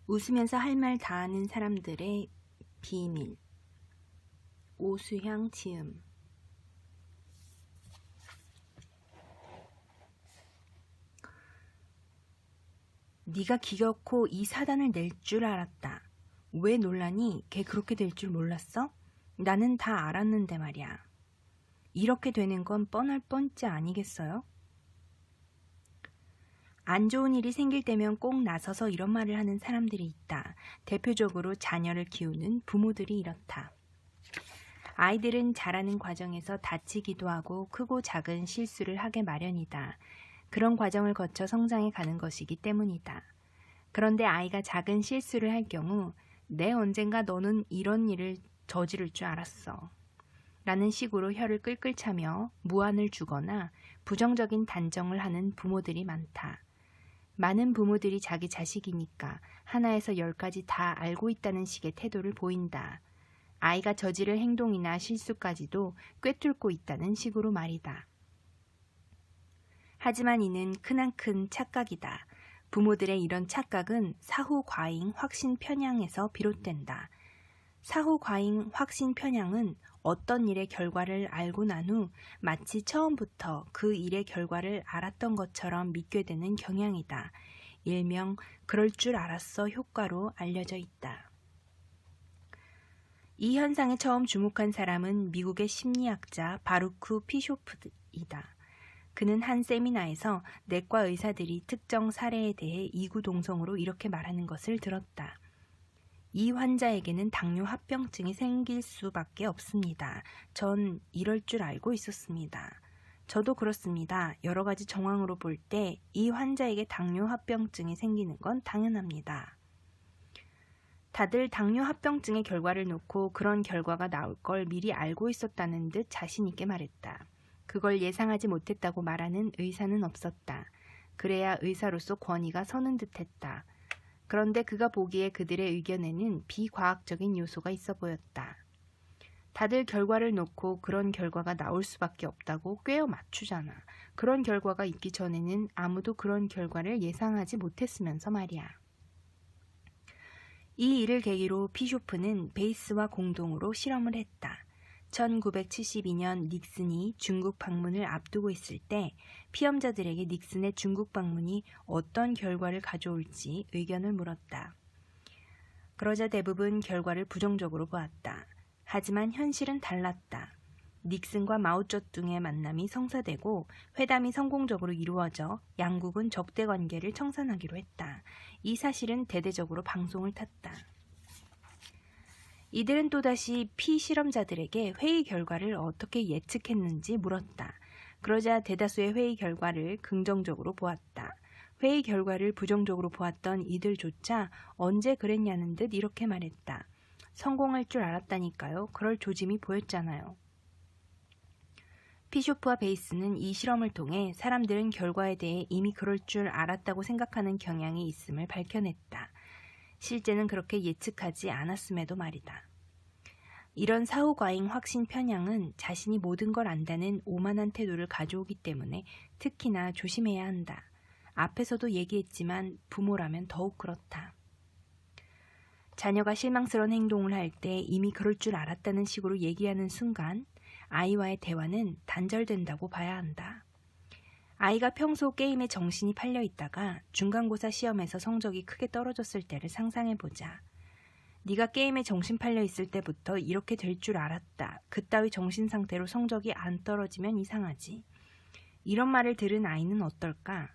웃으면서 할 말 다 하는 사람들의 비밀. 오수향 지음. 네가 기어코 이 사단을 낼 줄 알았다. 왜 놀라니? 걔 그렇게 될 줄 몰랐어? 나는 다 알았는데 말이야. 이렇게 되는 건 뻔할 뻔째 아니겠어요? 안 좋은 일이 생길 때면 꼭 나서서 이런 말을 하는 사람들이 있다. 대표적으로 자녀를 키우는 부모들이 이렇다. 아이들은 자라는 과정에서 다치기도 하고 크고 작은 실수를 하게 마련이다. 그런 과정을 거쳐 성장해 가는 것이기 때문이다. 그런데 아이가 작은 실수를 할 경우 내 언젠가 너는 이런 일을 저지를 줄 알았어. 라는 식으로 혀를 끌끌 차며 무안을 주거나 부정적인 단정을 하는 부모들이 많다. 많은 부모들이 자기 자식이니까 하나에서 10가지 다 알고 있다는 식의 태도를 보인다. 아이가 저지를 행동이나 실수까지도 꿰뚫고 있다는 식으로 말이다. 하지만 이는 크나큰 착각이다. 부모들의 이런 착각은 사후 과잉 확신 편향에서 비롯된다. 사후 과잉 확신 편향은 어떤 일의 결과를 알고 난 후 마치 처음부터 그 일의 결과를 알았던 것처럼 믿게 되는 경향이다. 일명 그럴 줄 알았어 효과로 알려져 있다. 이 현상에 처음 주목한 사람은 미국의 심리학자 바루크 피쇼프이다. 그는 한 세미나에서 내과 의사들이 특정 사례에 대해 이구동성으로 이렇게 말하는 것을 들었다. 이 환자에게는 당뇨 합병증이 생길 수밖에 없습니다. 전 이럴 줄 알고 있었습니다. 저도 그렇습니다. 여러 가지 정황으로 볼 때 이 환자에게 당뇨 합병증이 생기는 건 당연합니다. 다들 당뇨 합병증의 결과를 놓고 그런 결과가 나올 걸 미리 알고 있었다는 듯 자신 있게 말했다. 그걸 예상하지 못했다고 말하는 의사는 없었다. 그래야 의사로서 권위가 서는 듯했다. 그런데 그가 보기에 그들의 의견에는 비과학적인 요소가 있어 보였다. 다들 결과를 놓고 그런 결과가 나올 수밖에 없다고 꿰어 맞추잖아. 그런 결과가 있기 전에는 아무도 그런 결과를 예상하지 못했으면서 말이야. 이 일을 계기로 피쇼프는 베이스와 공동으로 실험을 했다. 1972년 닉슨이 중국 방문을 앞두고 있을 때 피험자들에게 닉슨의 중국 방문이 어떤 결과를 가져올지 의견을 물었다. 그러자 대부분 결과를 부정적으로 보았다. 하지만 현실은 달랐다. 닉슨과 마오쩌둥의 만남이 성사되고 회담이 성공적으로 이루어져 양국은 적대 관계를 청산하기로 했다. 이 사실은 대대적으로 방송을 탔다. 이들은 또다시 피실험자들에게 회의 결과를 어떻게 예측했는지 물었다. 그러자 대다수의 회의 결과를 긍정적으로 보았다. 회의 결과를 부정적으로 보았던 이들조차 언제 그랬냐는 듯 이렇게 말했다. 성공할 줄 알았다니까요. 그럴 조짐이 보였잖아요. 피쇼프와 베이스는 이 실험을 통해 사람들은 결과에 대해 이미 그럴 줄 알았다고 생각하는 경향이 있음을 밝혀냈다. 실제는 그렇게 예측하지 않았음에도 말이다. 이런 사후과잉 확신 편향은 자신이 모든 걸 안다는 오만한 태도를 가져오기 때문에 특히나 조심해야 한다. 앞에서도 얘기했지만 부모라면 더욱 그렇다. 자녀가 실망스러운 행동을 할 때 이미 그럴 줄 알았다는 식으로 얘기하는 순간 아이와의 대화는 단절된다고 봐야 한다. 아이가 평소 게임에 정신이 팔려 있다가 중간고사 시험에서 성적이 크게 떨어졌을 때를 상상해보자. 네가 게임에 정신 팔려 있을 때부터 이렇게 될 줄 알았다. 그따위 정신 상태로 성적이 안 떨어지면 이상하지. 이런 말을 들은 아이는 어떨까?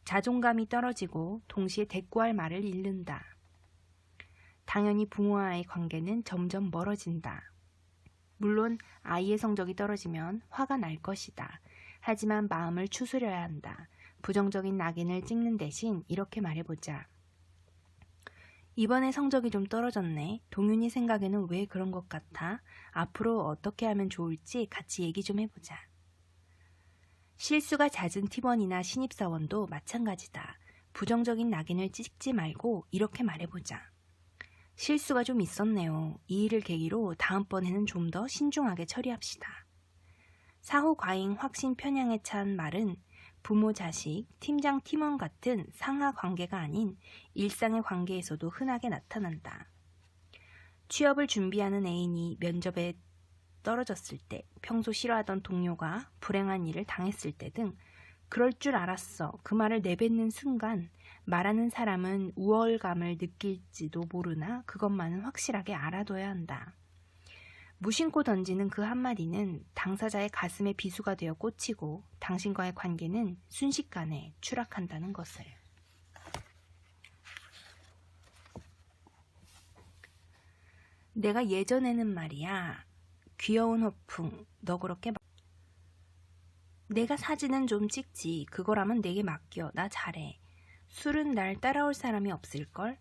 자존감이 떨어지고 동시에 대꾸할 말을 잃는다. 당연히 부모와의 관계는 점점 멀어진다. 물론 아이의 성적이 떨어지면 화가 날 것이다. 하지만 마음을 추스려야 한다. 부정적인 낙인을 찍는 대신 이렇게 말해보자. 이번에 성적이 좀 떨어졌네. 동윤이 생각에는 왜 그런 것 같아? 앞으로 어떻게 하면 좋을지 같이 얘기 좀 해보자. 실수가 잦은 팀원이나 신입사원도 마찬가지다. 부정적인 낙인을 찍지 말고 이렇게 말해보자. 실수가 좀 있었네요. 이 일을 계기로 다음번에는 좀 더 신중하게 처리합시다. 사후 과잉 확신 편향에 찬 말은 부모 자식, 팀장 팀원 같은 상하 관계가 아닌 일상의 관계에서도 흔하게 나타난다. 취업을 준비하는 애인이 면접에 떨어졌을 때, 평소 싫어하던 동료가 불행한 일을 당했을 때 등 그럴 줄 알았어. 그 말을 내뱉는 순간 말하는 사람은 우월감을 느낄지도 모르나 그것만은 확실하게 알아둬야 한다. 무심코 던지는 그 한마디는 당사자의 가슴에 비수가 되어 꽂히고 당신과의 관계는 순식간에 추락한다는 것을. 내가 예전에는 말이야. 귀여운 허풍, 너 그렇게 내가 사진은 좀 찍지. 그거라면 내게 맡겨. 나 잘해. 술은 날 따라올 사람이 없을걸?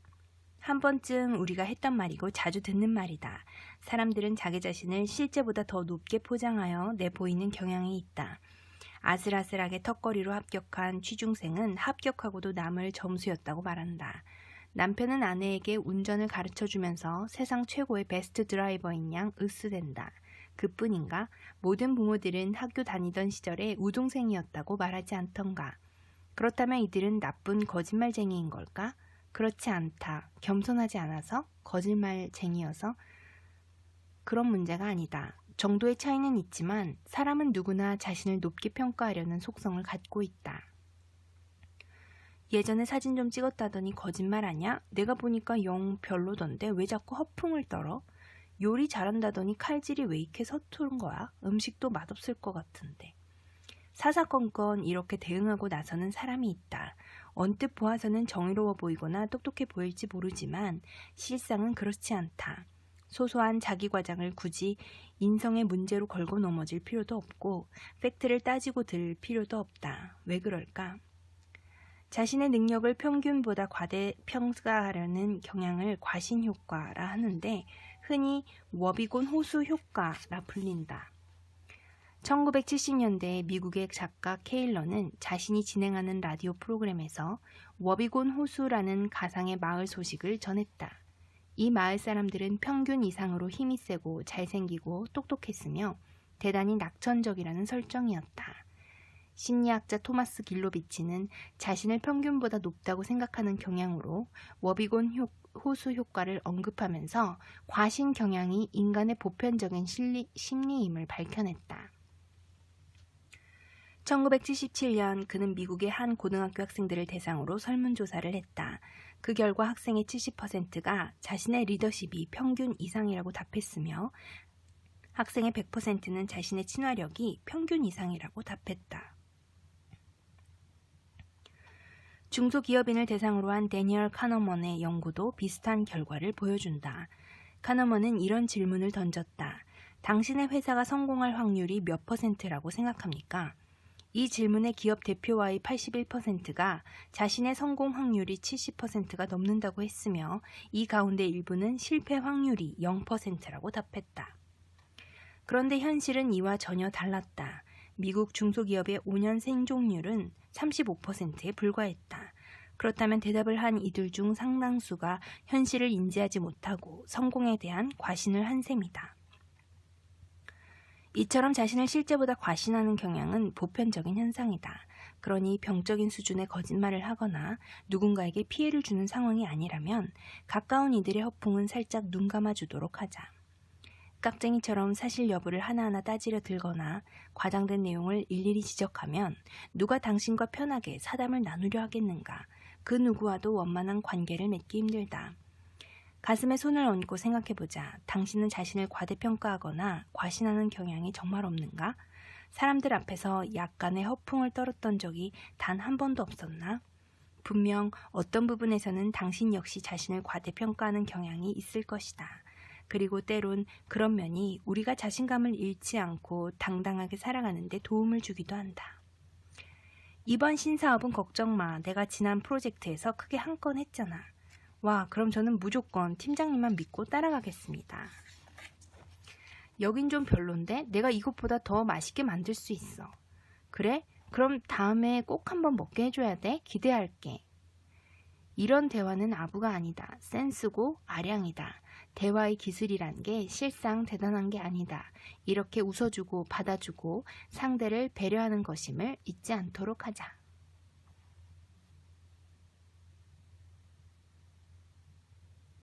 한 번쯤 우리가 했던 말이고 자주 듣는 말이다. 사람들은 자기 자신을 실제보다 더 높게 포장하여 내보이는 경향이 있다. 아슬아슬하게 턱걸이로 합격한 취중생은 합격하고도 남을 점수였다고 말한다. 남편은 아내에게 운전을 가르쳐주면서 세상 최고의 베스트 드라이버인 양 으스댄다. 그뿐인가? 모든 부모들은 학교 다니던 시절에 우동생이었다고 말하지 않던가? 그렇다면 이들은 나쁜 거짓말쟁이인 걸까? 그렇지 않다. 겸손하지 않아서? 거짓말쟁이여서? 그런 문제가 아니다. 정도의 차이는 있지만 사람은 누구나 자신을 높게 평가하려는 속성을 갖고 있다. 예전에 사진 좀 찍었다더니 거짓말하냐? 내가 보니까 영 별로던데 왜 자꾸 허풍을 떨어? 요리 잘한다더니 칼질이 왜 이렇게 서투른 거야? 음식도 맛없을 것 같은데. 사사건건 이렇게 대응하고 나서는 사람이 있다. 언뜻 보아서는 정의로워 보이거나 똑똑해 보일지 모르지만 실상은 그렇지 않다. 소소한 자기 과장을 굳이 인성의 문제로 걸고 넘어질 필요도 없고 팩트를 따지고 들 필요도 없다. 왜 그럴까? 자신의 능력을 평균보다 과대평가하려는 경향을 과신효과라 하는데 흔히 워비곤 호수 효과라 불린다. 1970년대 미국의 작가 케일러는 자신이 진행하는 라디오 프로그램에서 워비곤 호수라는 가상의 마을 소식을 전했다. 이 마을 사람들은 평균 이상으로 힘이 세고 잘생기고 똑똑했으며 대단히 낙천적이라는 설정이었다. 심리학자 토마스 길로비치는 자신을 평균보다 높다고 생각하는 경향으로 워비곤 호수 효과를 언급하면서 과신 경향이 인간의 보편적인 심리임을 밝혀냈다. 1977년 그는 미국의 한 고등학교 학생들을 대상으로 설문조사를 했다. 그 결과 학생의 70%가 자신의 리더십이 평균 이상이라고 답했으며 학생의 100%는 자신의 친화력이 평균 이상이라고 답했다. 중소기업인을 대상으로 한 데니얼 카너먼의 연구도 비슷한 결과를 보여준다. 카너먼은 이런 질문을 던졌다. 당신의 회사가 성공할 확률이 몇 %라고 생각합니까? 이 질문에 기업 대표와의 81%가 자신의 성공 확률이 70%가 넘는다고 했으며 이 가운데 일부는 실패 확률이 0%라고 답했다. 그런데 현실은 이와 전혀 달랐다. 미국 중소기업의 5년 생존율은 35%에 불과했다. 그렇다면 대답을 한 이들 중 상당수가 현실을 인지하지 못하고 성공에 대한 과신을 한 셈이다. 이처럼 자신을 실제보다 과신하는 경향은 보편적인 현상이다. 그러니 병적인 수준의 거짓말을 하거나 누군가에게 피해를 주는 상황이 아니라면 가까운 이들의 허풍은 살짝 눈 감아주도록 하자. 깍쟁이처럼 사실 여부를 하나하나 따지려 들거나 과장된 내용을 일일이 지적하면 누가 당신과 편하게 사담을 나누려 하겠는가. 그 누구와도 원만한 관계를 맺기 힘들다. 가슴에 손을 얹고 생각해보자. 당신은 자신을 과대평가하거나 과신하는 경향이 정말 없는가? 사람들 앞에서 약간의 허풍을 떨었던 적이 단 한 번도 없었나? 분명 어떤 부분에서는 당신 역시 자신을 과대평가하는 경향이 있을 것이다. 그리고 때론 그런 면이 우리가 자신감을 잃지 않고 당당하게 살아가는 데 도움을 주기도 한다. 이번 신사업은 걱정 마. 내가 지난 프로젝트에서 크게 한 건 했잖아. 와, 그럼 저는 무조건 팀장님만 믿고 따라가겠습니다. 여긴 좀 별론데 내가 이것보다 더 맛있게 만들 수 있어. 그래? 그럼 다음에 꼭 한번 먹게 해줘야 돼? 기대할게. 이런 대화는 아부가 아니다. 센스고 아량이다. 대화의 기술이란 게 실상 대단한 게 아니다. 이렇게 웃어주고 받아주고 상대를 배려하는 것임을 잊지 않도록 하자.